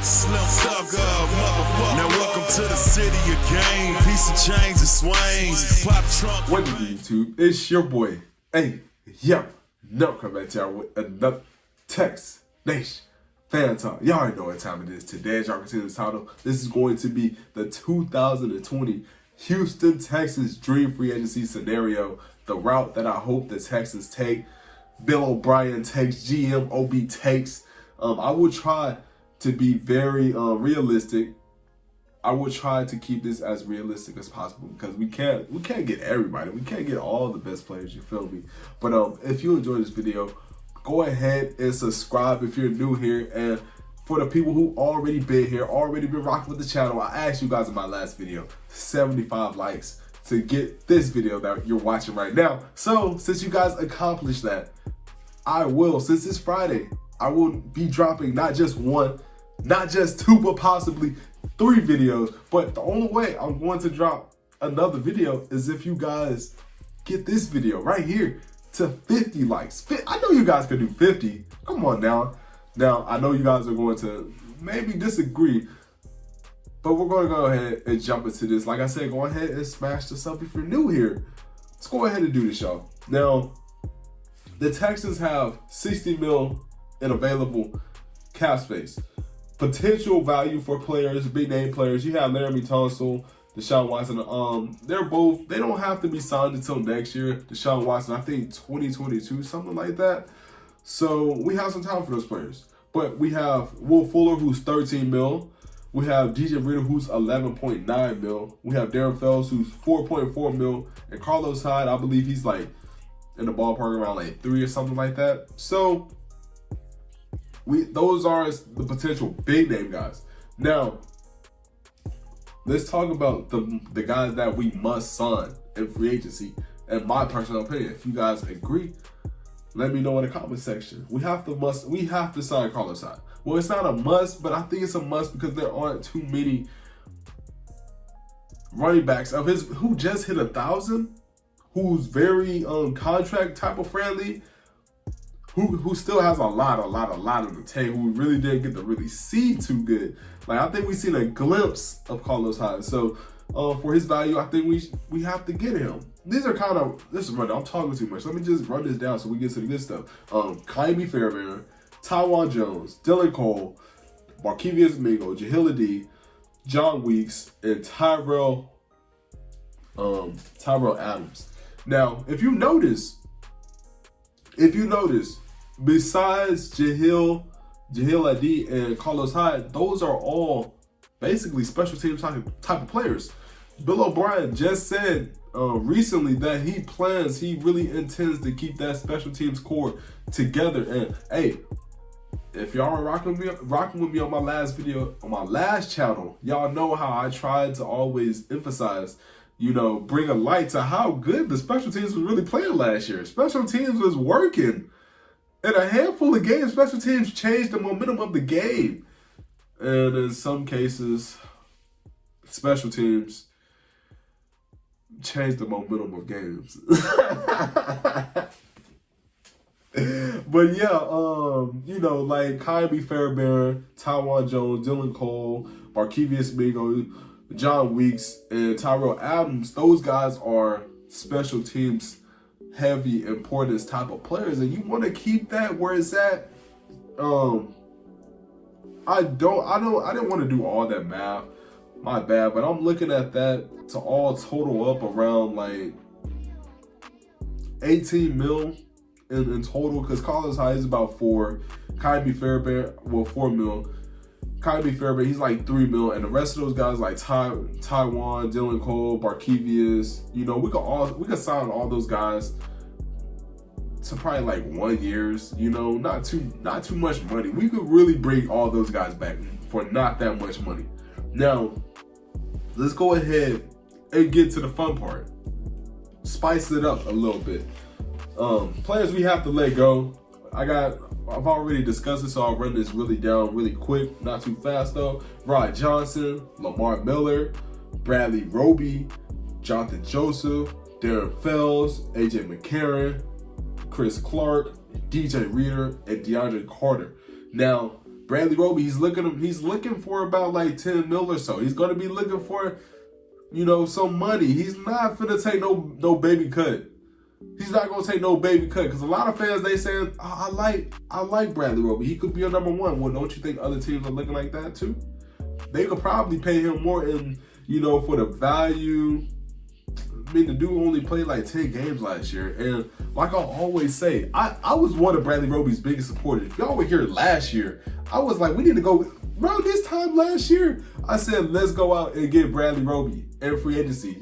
Slim Thugger, motherfucker. Now welcome to the city of game. Piece of change and swings. Pop trunk. What up, YouTube? It's your boy. Hey, yo. No, come back to y'all with another Tex Nation fan talk. Y'all already know what time it is. Today, as y'all can see the title, this is going to be the 2020 Houston Texans dream free agency scenario. The route that I hope the Texans take. Bill O'Brien takes, GM OB takes. I will try to be very realistic. I will try to keep this as realistic as possible because we can't get everybody. We can't get all the best players, you feel me? But if you enjoyed this video, go ahead and subscribe if you're new here. And for the people who already been here, already been rocking with the channel, I asked you guys in my last video, 75 likes to get this video that you're watching right now. So since you guys accomplished that, I will, since it's Friday, I will be dropping not just one, not just two, but possibly 3 videos. But the only way I'm going to drop another video is if you guys get this video right here to 50 likes. I know you guys can do 50. Come on now. Now, I know you guys are going to maybe disagree, but we're going to go ahead and jump into this. Like I said, go ahead and smash this up if you're new here. Let's go ahead and do this, y'all. Now, the Texans have $60 million in available cap space. Potential value for players, big name players. You have Laramie Tunsil, Deshaun Watson. They don't have to be signed until next year. Deshaun Watson, I think 2022, something like that. So we have some time for those players. But we have Will Fuller, who's $13 million. We have DJ Ritter, who's $11.9 million. We have Darren Fells, who's $4.4 million. And Carlos Hyde, I believe he's like in the ballpark around like 3 or something like that. So those are the potential big name guys. Now, let's talk about the guys that we must sign in free agency. In my personal opinion, if you guys agree, let me know in the comment section. We have to sign Carlos Hyde. Well, it's not a must, but I think it's a must because there aren't too many running backs of his who just hit 1,000, who's very contract type of friendly, who still has a lot in the tank, who we really didn't get to really see too good. Like, I think we've seen a glimpse of Carlos Hyde. So for his value, I think we have to get him. These are kind of, I'm talking too much. Let me just run this down so we get to the good stuff. Kyrie Fairbairn, Taiwan Jones, Dylan Cole, Markevius Mingo, Jahiladi, John Weeks, and Tyrell Adams. Now, if you notice, besides Jahiladi and Carlos Hyde, those are all basically special team type of players. Bill O'Brien just said recently that he really intends to keep that special teams core together. And hey, if y'all are rocking with me on my last video, on my last channel, y'all know how I tried to always emphasize, bring a light to how good the special teams was really playing last year. Special teams was working. In a handful of games, special teams changed the momentum of the game. And in some cases, special teams changed the momentum of games. But yeah, like Kyrie Fairbairn, Taiwan Jones, Dylan Cole, Markevius Mingo, John Weeks, and Tyrell Adams, those guys are special teams heavy importance type of players, and you want to keep that where it's at. I didn't want to do all that math, my bad, but I'm looking at that to all total up around like 18 mil in total, because Carlos Hyde is about 4, Kyrie Fairbairn, 4 mil. Kyrie Fairbairn, he's like 3 mil, and the rest of those guys like Taiwan, Dylan Cole, Barkevius, we could sign all those guys to probably like 1 years, not too much money. We could really bring all those guys back for not that much money. Now, let's go ahead and get to the fun part. Spice it up a little bit. Players we have to let go. I've already discussed this, so I'll run this down really quick, not too fast though. Rod Johnson, Lamar Miller, Bradley Roby, Jonathan Joseph, Darren Fells, AJ McCarron, Chris Clark, DJ Reader, and DeAndre Carter. Now, Bradley Roby, he's looking for about like 10 mil or so. He's gonna be looking for, some money. He's not finna take no baby cut. He's not gonna take no baby cut, because a lot of fans, they saying, I like Bradley Roby. He could be a number one. Well, don't you think other teams are looking like that too? They could probably pay him more for the value. I mean, the dude only played like 10 games last year. And like I always say, I was one of Bradley Roby's biggest supporters. If y'all were here last year, I was like, we need to go. Bro, this time last year, I said, let's go out and get Bradley Roby in free agency.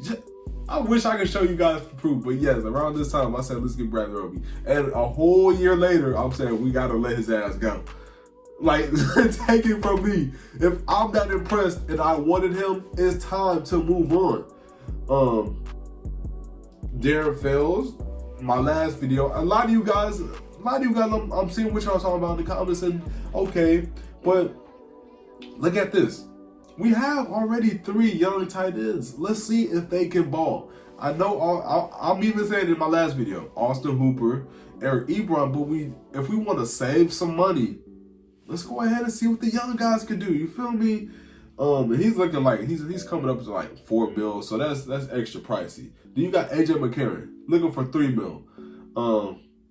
I wish I could show you guys the proof. But yes, around this time, I said, let's get Bradley Roby. And a whole year later, I'm saying, we got to let his ass go. Like, take it from me. If I'm not impressed and I wanted him, it's time to move on. Darren Fells, my last video. A lot of you guys, I'm seeing what y'all talking about in the comments, and okay, but look at this. We have already 3 young tight ends. Let's see if they can ball. I know I'm even saying in my last video, Austin Hooper, Eric Ebron, but if we want to save some money, let's go ahead and see what the young guys can do. You feel me? And he's looking like he's coming up to like 4 mil, so that's extra pricey. Then you got AJ McCarron looking for 3 mil.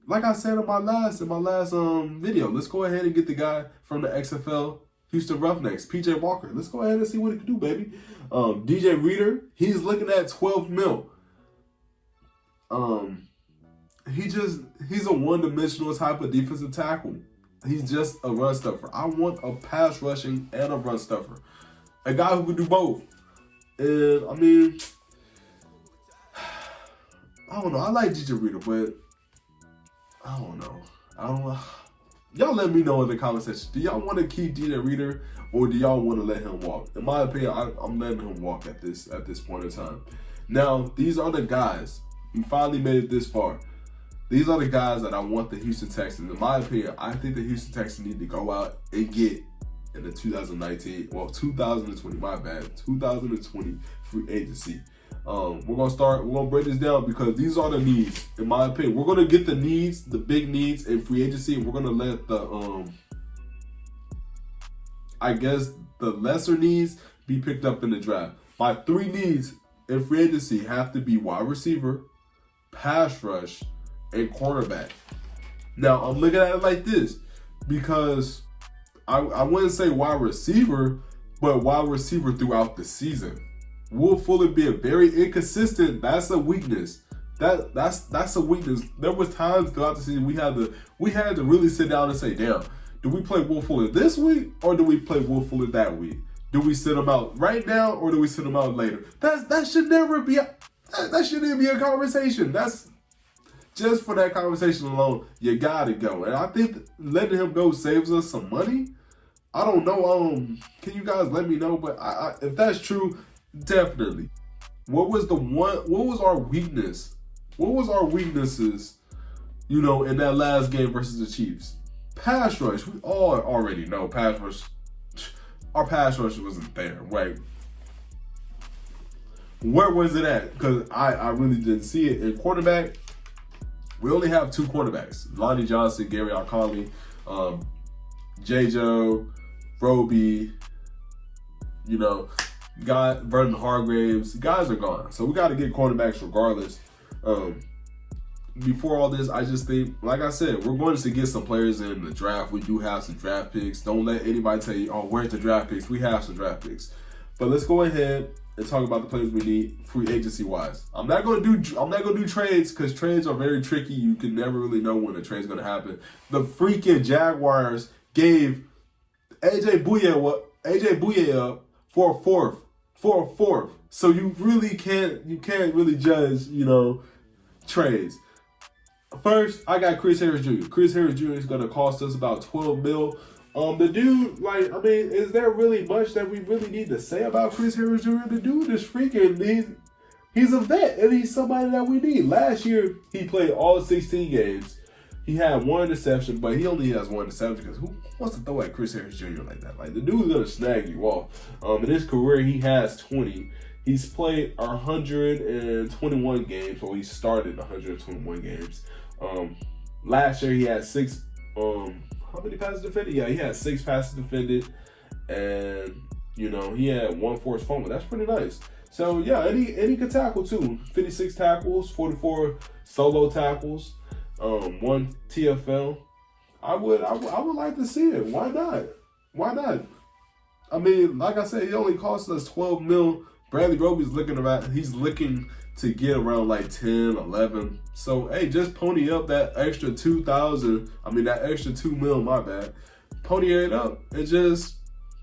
Like I said in my last video, let's go ahead and get the guy from the XFL Houston Roughnecks, PJ Walker. Let's go ahead and see what he can do, baby. DJ Reader, he's looking at 12 mil. He's a one-dimensional type of defensive tackle. He's just a run stuffer. I want a pass rushing and a run stuffer. A guy who can do both. And, I mean, I don't know. I like DJ Reader, but I don't know. Y'all let me know in the comment section. Do y'all want to keep DJ Reader, or do y'all want to let him walk? In my opinion, I'm letting him walk at this point in time. Now, these are the guys. We finally made it this far. These are the guys that I want the Houston Texans. In my opinion, I think the Houston Texans need to go out and get in the 2020 free agency. We're gonna break this down, because these are the needs, in my opinion. We're gonna get the needs, the big needs in free agency, and we're gonna let the the lesser needs be picked up in the draft. My 3 needs in free agency have to be wide receiver, pass rush, and cornerback. Now, I'm looking at it like this, because I wouldn't say wide receiver, but wide receiver throughout the season. Will Fuller being very inconsistent, that's a weakness. That's a weakness. There was times throughout the season we had to really sit down and say, damn, do we play Will Fuller this week, or do we play Will Fuller that week? Do we sit him out right now, or do we sit him out later? That should never be that shouldn't be a conversation. That's just for that conversation alone, you gotta go. And I think letting him go saves us some money. I don't know. Can you guys let me know? But if that's true, definitely. What was our weakness? What was our weaknesses, in that last game versus the Chiefs? Pass rush. We all already know pass rush. Our pass rush wasn't there. Right? Where was it at? Because I really didn't see it. In quarterback, we only have 2 quarterbacks: Lonnie Johnson, Gary Alcali, JJoe, Roby, Vernon Hargraves. Guys are gone. So we got to get cornerbacks regardless. Before all this, I just think, like I said, we're going to get some players in the draft. We do have some draft picks. Don't let anybody tell you, oh, where's the draft picks? We have some draft picks. But let's go ahead and talk about the players we need free agency wise. I'm not gonna do trades, because trades are very tricky. You can never really know when a trade's gonna happen. The freaking Jaguars gave AJ Bouye up for a fourth. So you can't really judge, trades. First, I got Chris Harris Jr. Chris Harris Jr. is gonna cost us about 12 mil. The dude, is there really much that we really need to say about Chris Harris Jr.? The dude is freaking, he's a vet, and he's somebody that we need. Last year, he played all 16 games. He had 1 interception, but he only has 1 interception, because who wants to throw at Chris Harris Jr. like that? Like, the dude's gonna snag you off. In his career, he has 20. He's played 121 games, or he started 121 games. Last year, he had 6 how many passes defended? Yeah, he had 6 passes defended, and you know, he had 1 forced fumble. That's pretty nice. So yeah, and he could tackle too. 56 tackles, 44 solo tackles, 1 TFL. I would like to see it. Why not? Why not? I mean, like I said, he only cost us 12 mil. Bradley Roby's looking to get around like 10, 11. So hey, just pony up that extra 2,000. I mean that extra 2 mil. My bad. Pony it up and just,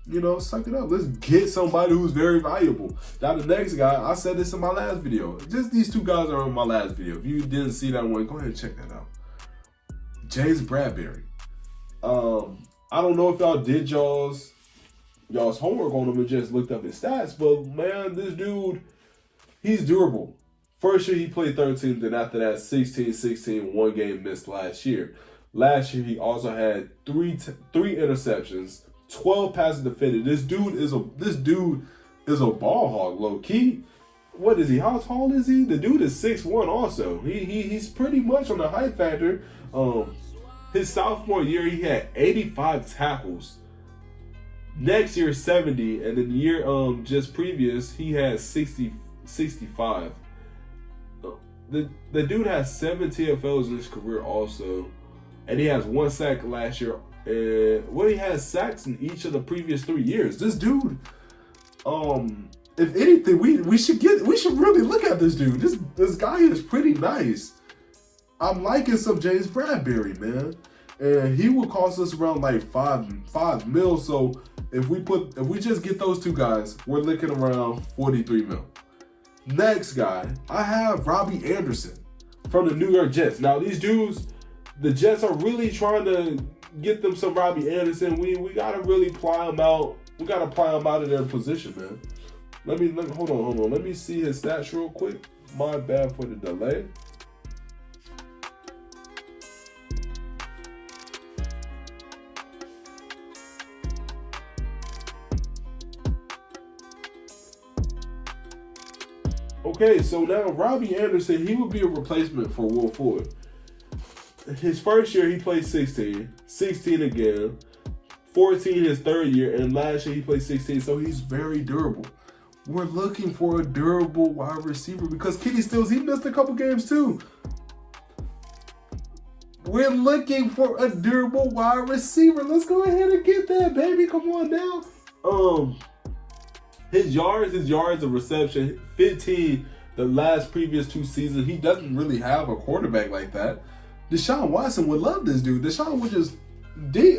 you know, suck it up. Let's get somebody who's very valuable. Now the next guy, I said this in my last video. Just these 2 guys are in my last video. If you didn't see that one, go ahead and check that out. James Bradberry. I don't know if y'all did y'all's homework on him and just looked up his stats, but man, this dude, he's durable. First year he played 13, then after that 16, 1 game missed last year. Last year he also had 3 interceptions, 12 passes defended. This dude is a ball hog, low key. What is he? How tall is he? The dude is 6'1" also. He's pretty much on the height factor. His sophomore year he had 85 tackles. Next year 70, and then the year just previous he had 65. The dude has 7 TFLs in his career also, and he has 1 sack last year. And he has sacks in each of the previous 3 years. This dude, if anything, we should really look at this dude. This guy is pretty nice. I'm liking some James Bradberry, man, and he will cost us around like 5 mil. So if we just get those 2 guys, we're looking around 43 mil. Next guy, I have Robbie Anderson from the New York Jets. Now these dudes, the Jets are really trying to get them some Robbie Anderson. We gotta really ply them out. We gotta ply them out of their position, man. Hold on. Let me see his stats real quick. My bad for the delay. Okay, so now Robbie Anderson, he would be a replacement for Will Ford. His first year, he played 16 again, 14 his third year, and last year he played 16, so he's very durable. We're looking for a durable wide receiver because Kenny Stills, he missed a couple games too. We're looking for a durable wide receiver. Let's go ahead and get that, baby. Come on now. His yards of reception, 15 the previous 2 seasons. He doesn't really have a quarterback like that. Deshaun Watson would love this dude. Deshaun would just, I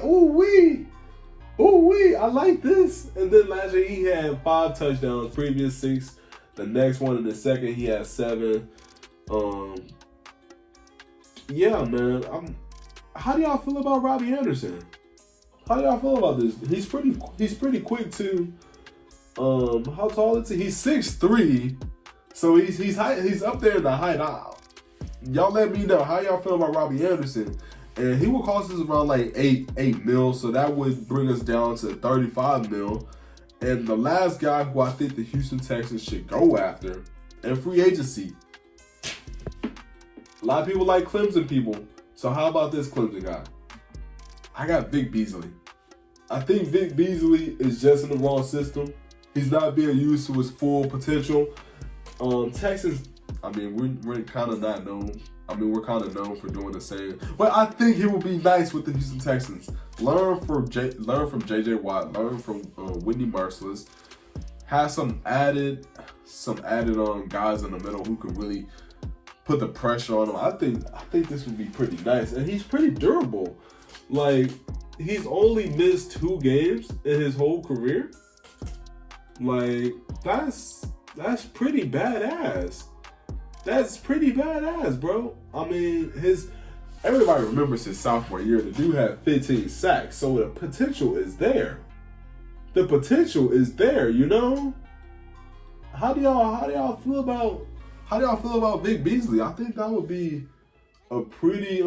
like this. And then last year he had 5 touchdowns, previous 6. The next one in the second he had 7. Yeah, man. How do y'all feel about Robbie Anderson? How do y'all feel about this? He's pretty quick too. How tall is he? He's 6'3", so he's up there in the height. Y'all let me know how y'all feel about Robbie Anderson. And he will cost us around like 8 mil, so that would bring us down to 35 mil. And the last guy who I think the Houston Texans should go after, and free agency. A lot of people like Clemson people. So how about this Clemson guy? I got Vic Beasley. I think Vic Beasley is just in the wrong system. He's not being used to his full potential. Texans, I mean, we're kind of not known. I mean, we're kind of known for doing the same. But I think he will be nice with the Houston Texans. Learn from JJ Watt. Learn from Whitney Merciless. Have some added guys in the middle who can really put the pressure on him. I think this would be pretty nice, and he's pretty durable. Like, he's only missed 2 games in his whole career. Like, that's pretty badass. That's pretty badass, bro. I mean, everybody remembers his sophomore year. The dude had 15 sacks, so the potential is there. The potential is there, you know? How do y'all feel about Vic Beasley? I think that would be a pretty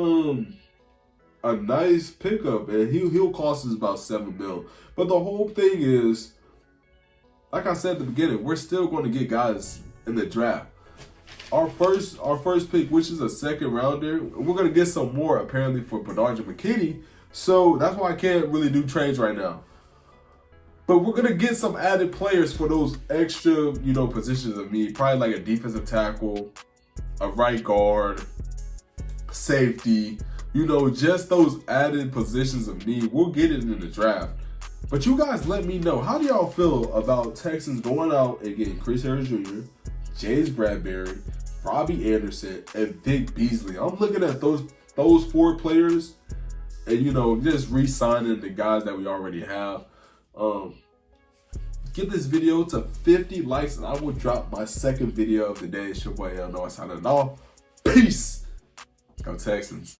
a nice pickup, and he'll cost us about 7 mil. But the whole thing is, like I said at the beginning, we're still going to get guys in the draft. Our first pick, which is a second rounder, we're going to get some more apparently for Bernard McKinney. So that's why I can't really do trades right now. But we're going to get some added players for those extra, positions of need. Probably like a defensive tackle, a right guard, safety, just those added positions of need. We'll get it in the draft. But you guys let me know, how do y'all feel about Texans going out and getting Chris Harris Jr., James Bradbury, Robbie Anderson, and Vic Beasley? I'm looking at those 4 players and, just re-signing the guys that we already have. Get this video to 50 likes and I will drop my second video of the day. It's your boy L. Noah signing off. Peace. Go Texans.